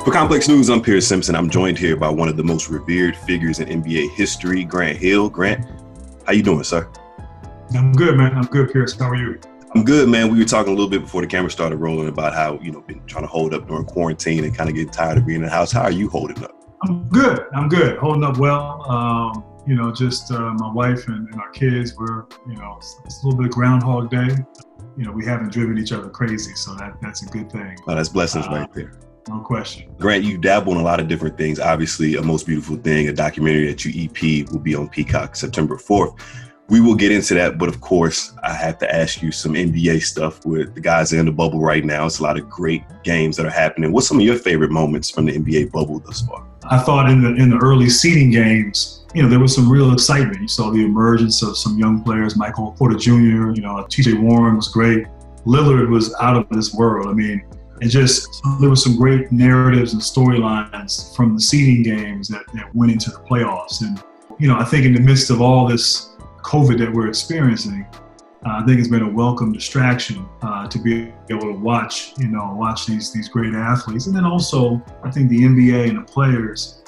For Complex News, I'm Pierce Simpson. I'm joined here by one of the most revered figures in NBA history, Grant Hill. Grant, how you doing, sir? I'm good, man. I'm good, Pierce. How are you? I'm good, man. We were talking a little bit before the camera started rolling about how, been trying to hold up during quarantine and kind of getting tired of being in the house. How are you holding up? I'm good. Holding up well. My wife and our kids were, it's a little bit of Groundhog Day. We haven't driven each other crazy, so that's a good thing. Oh, that's blessings right there. No question. Grant, you dabble in a lot of different things. Obviously, A Most Beautiful Thing, a documentary that you EP will be on Peacock September 4th. We will get into that, but of course, I have to ask you some NBA stuff with the guys in the bubble right now. It's a lot of great games that are happening. What's some of your favorite moments from the NBA bubble thus far? I thought in the early seeding games, there was some real excitement. You saw the emergence of some young players, Michael Porter Jr., T.J. Warren was great. Lillard was out of this world. There were some great narratives and storylines from the seeding games that went into the playoffs. And, I think in the midst of all this COVID that we're experiencing, I think it's been a welcome distraction to be able to watch these great athletes. And then also, I think the NBA and the players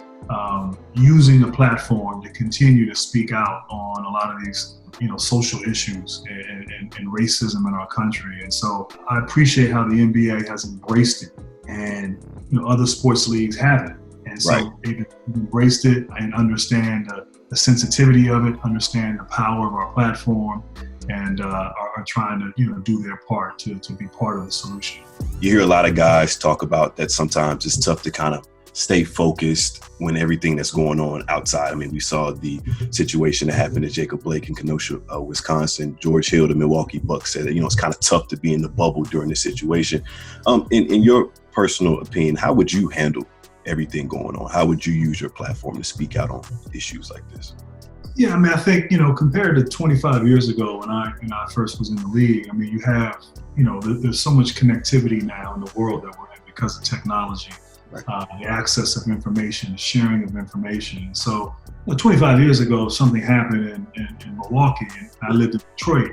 using the platform to continue to speak out on a lot of these social issues and racism in our country. And so I appreciate how the NBA has embraced it and, other sports leagues haven't. And so right. They've embraced it and understand the sensitivity of it, understand the power of our platform, and are trying to, do their part to be part of the solution. You hear a lot of guys talk about that sometimes it's tough to kind of stay focused when everything that's going on outside. We saw the situation that happened to Jacob Blake in Kenosha, Wisconsin. George Hill, the Milwaukee Bucks, said that, it's kind of tough to be in the bubble during this situation. In your personal opinion, how would you handle everything going on? How would you use your platform to speak out on issues like this? Yeah, I think, compared to 25 years ago when I first was in the league, you have, there's so much connectivity now in the world that we're in because of technology. Right. The access of information, the sharing of information. And so 25 years ago, if something happened in Milwaukee and I lived in Detroit,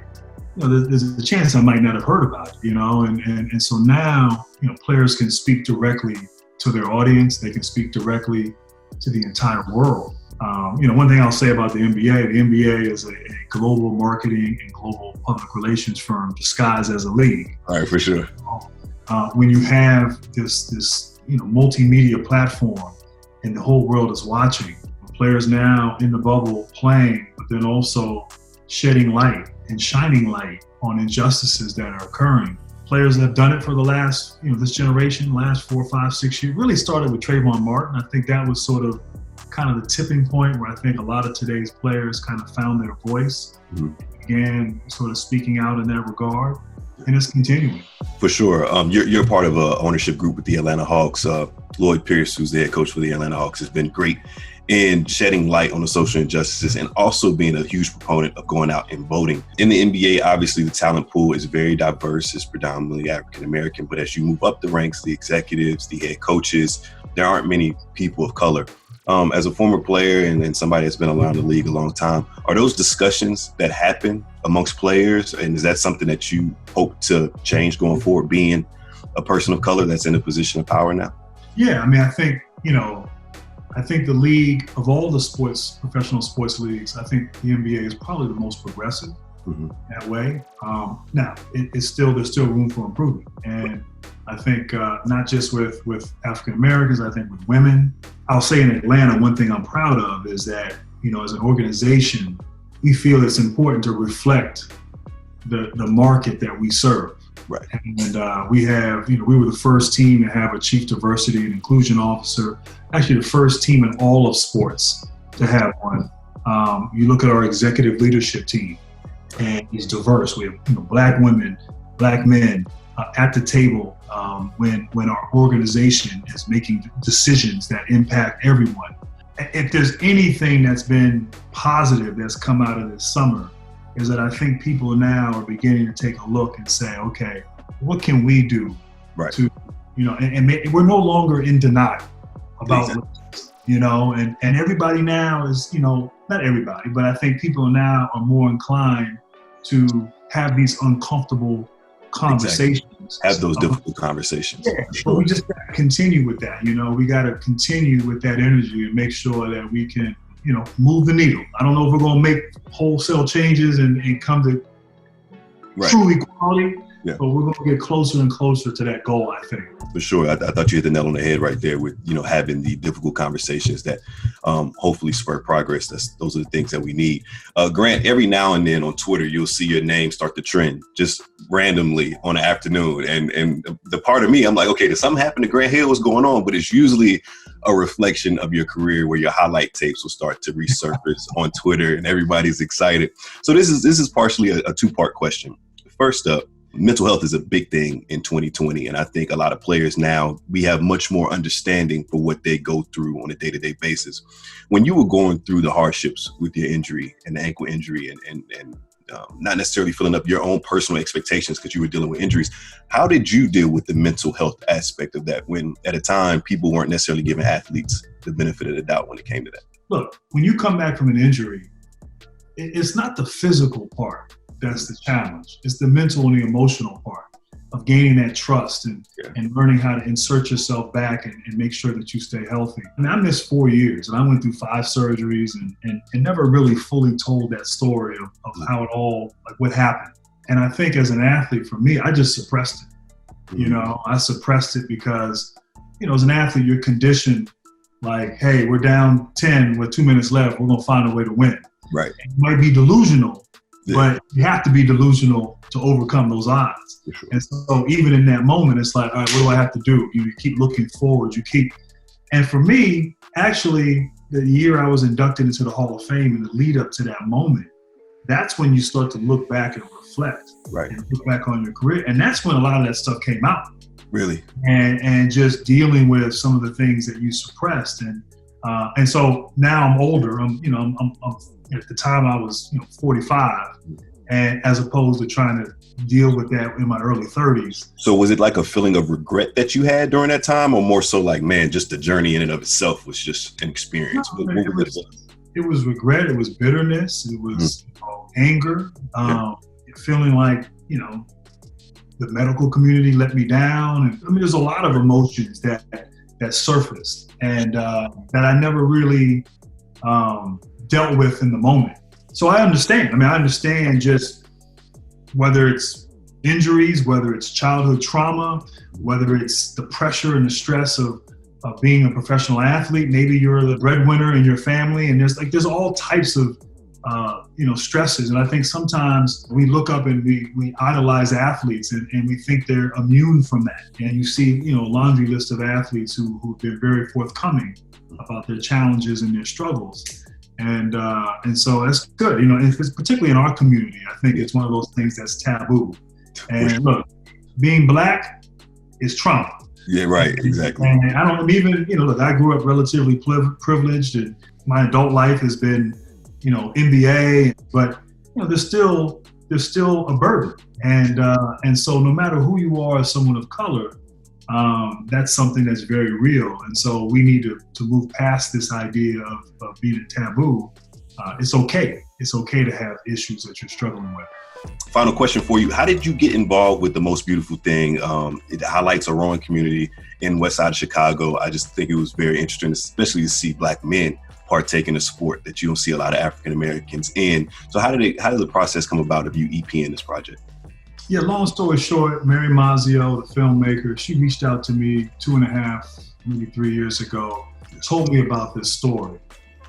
there's a chance I might not have heard about it, and so now, players can speak directly to their audience. They can speak directly to the entire world. One thing I'll say about the NBA is a global marketing and global public relations firm disguised as a league. All right, for sure. When you have this multimedia platform and the whole world is watching, players now in the bubble playing, but then also shedding light and shining light on injustices that are occurring. Players that have done it for the last, this generation, last 4, 5, 6 years, really started with Trayvon Martin. I think that was sort of kind of the tipping point where I think a lot of today's players kind of found their voice, began sort of speaking out in that regard. And it's continuing. For sure. You're part of an ownership group with the Atlanta Hawks. Lloyd Pierce, who's the head coach for the Atlanta Hawks, has been great in shedding light on the social injustices and also being a huge proponent of going out and voting. In the NBA, obviously, the talent pool is very diverse. It's predominantly African-American. But as you move up the ranks, the executives, the head coaches, there aren't many people of color. As a former player and somebody that's been around the league a long time, are those discussions that happen amongst players? And is that something that you hope to change going forward, being a person of color that's in a position of power now? Yeah, I think the league of all the professional sports leagues, I think the NBA is probably the most progressive that way. Now, there's still room for improvement. And I think not just with African Americans, I think with women. I'll say in Atlanta, one thing I'm proud of is that, as an organization, we feel it's important to reflect the market that we serve. Right. And we were the first team to have a chief diversity and inclusion officer, actually the first team in all of sports to have one. You look at our executive leadership team, and it's diverse. We have Black women, Black men at the table when our organization is making decisions that impact everyone. If there's anything that's been positive that's come out of this summer, is that I think people now are beginning to take a look and say, okay, what can we do to, and we're no longer in denial about, and everybody now is, not everybody, but I think people now are more inclined to have these uncomfortable conversations Have those difficult conversations. Yeah, Sure. but we just got to continue with that. We got to continue with that energy and make sure that we can, move the needle. I don't know if we're going to make wholesale changes and come to true equality, but we're going to get closer and closer to that goal, I think. For sure. I thought you hit the nail on the head right there with, having the difficult conversations that hopefully spur progress. Those are the things that we need. Grant, every now and then on Twitter, you'll see your name start to trend just randomly on the afternoon. And the part of me, I'm like, okay, did something happen to Grant Hill? What's going on? But it's usually a reflection of your career where your highlight tapes will start to resurface on Twitter and everybody's excited. So this is partially a two-part question. First up, mental health is a big thing in 2020. And I think a lot of players now, we have much more understanding for what they go through on a day-to-day basis. When you were going through the hardships with your injury and the ankle injury and not necessarily filling up your own personal expectations because you were dealing with injuries, how did you deal with the mental health aspect of that when at a time people weren't necessarily giving athletes the benefit of the doubt when it came to that? Look, when you come back from an injury, it's not the physical part that's the challenge. It's the mental and the emotional part of gaining that trust and learning how to insert yourself back and make sure that you stay healthy. I mean, I missed 4 years and I went through 5 surgeries and never really fully told that story of how it all, like what happened. And I think as an athlete, for me, I just suppressed it. I suppressed it because, as an athlete, you're conditioned like, hey, we're down 10 with 2 minutes left. We're going to find a way to win. Right. And you might be delusional. But you have to be delusional to overcome those odds. Sure. And so even in that moment, it's like, all right, what do I have to do? You keep looking forward. And for me, actually, the year I was inducted into the Hall of Fame and the lead up to that moment, that's when you start to look back and reflect. Right. And look back on your career. And that's when a lot of that stuff came out. Really? And just dealing with some of the things that you suppressed. And so now I'm older. I'm at the time I was 45, and as opposed to trying to deal with that in my early 30s. So was it like a feeling of regret that you had during that time, or more so like, man, just the journey in and of itself was just an experience? No, it was regret. It was bitterness. It was anger. Feeling like, the medical community let me down. And I mean, there's a lot of emotions that surfaced and that I never really dealt with in the moment. So I understand. I understand just whether it's injuries, whether it's childhood trauma, whether it's the pressure and the stress of being a professional athlete. Maybe you're the breadwinner in your family, and there's all types of stresses. And I think sometimes we look up and we idolize athletes and we think they're immune from that. And you see, a laundry list of athletes who've been very forthcoming about their challenges and their struggles. And so that's good, it's particularly in our community. I think it's one of those things that's taboo. And look, being Black is trauma. Yeah, right, exactly. And I don't even, look, I grew up relatively privileged, and my adult life has been, MBA, but there's still a burden. And so no matter who you are as someone of color, that's something that's very real. And so we need to move past this idea of being a taboo. It's okay. It's okay to have issues that you're struggling with. Final question for you. How did you get involved with The Most Beautiful Thing? It highlights a rowing community in West Side of Chicago. I just think it was very interesting, especially to see Black men partake in a sport that you don't see a lot of African Americans in. So how did the process come about of you EPing this project? Yeah, long story short, Mary Mazzio, the filmmaker, she reached out to me 2.5, maybe 3 years ago, told me about this story.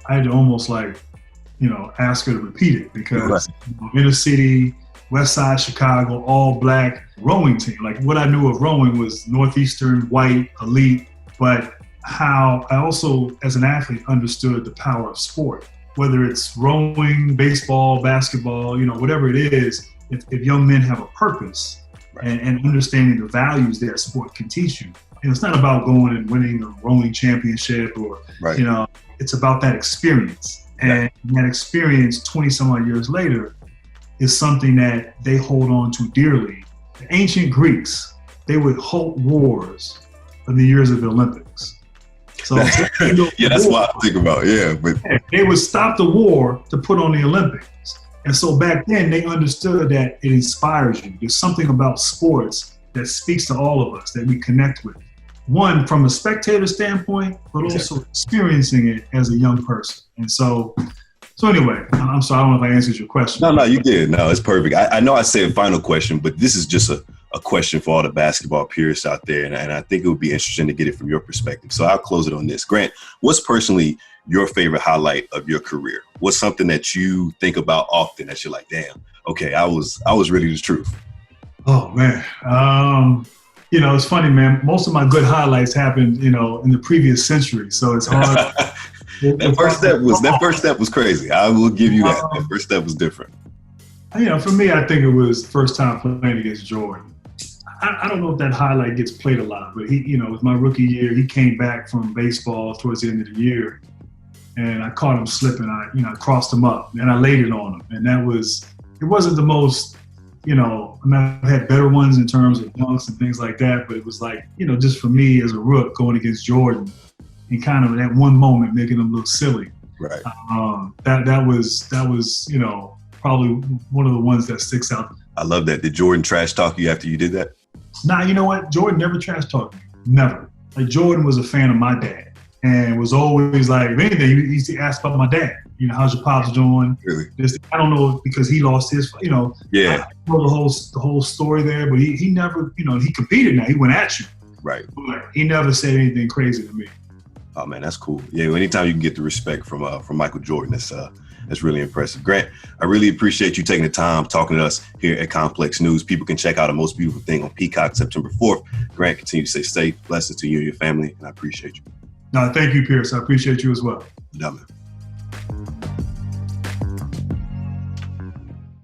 I had to almost ask her to repeat it because inner city, West Side Chicago, all Black rowing team. Like what I knew of rowing was Northeastern, white, elite, but how I also, as an athlete, understood the power of sport, whether it's rowing, baseball, basketball, whatever it is. If young men have a purpose and understanding the values that sport can teach you, and it's not about going and winning a rowing championship or, it's about that experience. And that experience 20 some odd years later is something that they hold on to dearly. The ancient Greeks, they would halt wars in the years of the Olympics. So that's what I think about. But they would stop the war to put on the Olympics. And so back then they understood that it inspires you. There's something about sports that speaks to all of us, that we connect with. One, from a spectator standpoint, but also experiencing it as a young person. And so anyway, I'm sorry, I don't know if I answered your question. No, you did. No, it's perfect. I know I said final question, but this is just a question for all the basketball purists out there, and I think it would be interesting to get it from your perspective. So I'll close it on this. Grant, what's personally your favorite highlight of your career? What's something that you think about often that you're like, damn, okay, I was really the truth? Oh, man. It's funny, man. Most of my good highlights happened, in the previous century, so it's hard. That first step was crazy. I will give you that. That first step was different. For me, I think it was first time playing against Jordan. I don't know if that highlight gets played a lot, but he, with my rookie year, he came back from baseball towards the end of the year, and I caught him slipping. I crossed him up, and I laid it on him, and it wasn't the most, I've had better ones in terms of dunks and things like that, but it was like, just for me as a rook going against Jordan, and kind of that one moment making him look silly. Right. That was probably one of the ones that sticks out. I love that. Did Jordan trash talk you after you did that? Nah, you know what? Jordan never trash talked me. Never. Like, Jordan was a fan of my dad and was always like, if anything, he used to ask about my dad. How's your pops doing? Really? I don't know, because he lost his, Yeah. I know the whole story there, but he never, he competed now. He went at you. Right. But he never said anything crazy to me. Oh man, that's cool. Yeah, anytime you can get the respect from Michael Jordan, that's really impressive. Grant, I really appreciate you taking the time talking to us here at Complex News. People can check out A Most Beautiful Thing on Peacock September 4th. Grant, continue to stay safe. Blessings to you and your family, and I appreciate you. No, thank you, Pierce. I appreciate you as well. Yeah, man.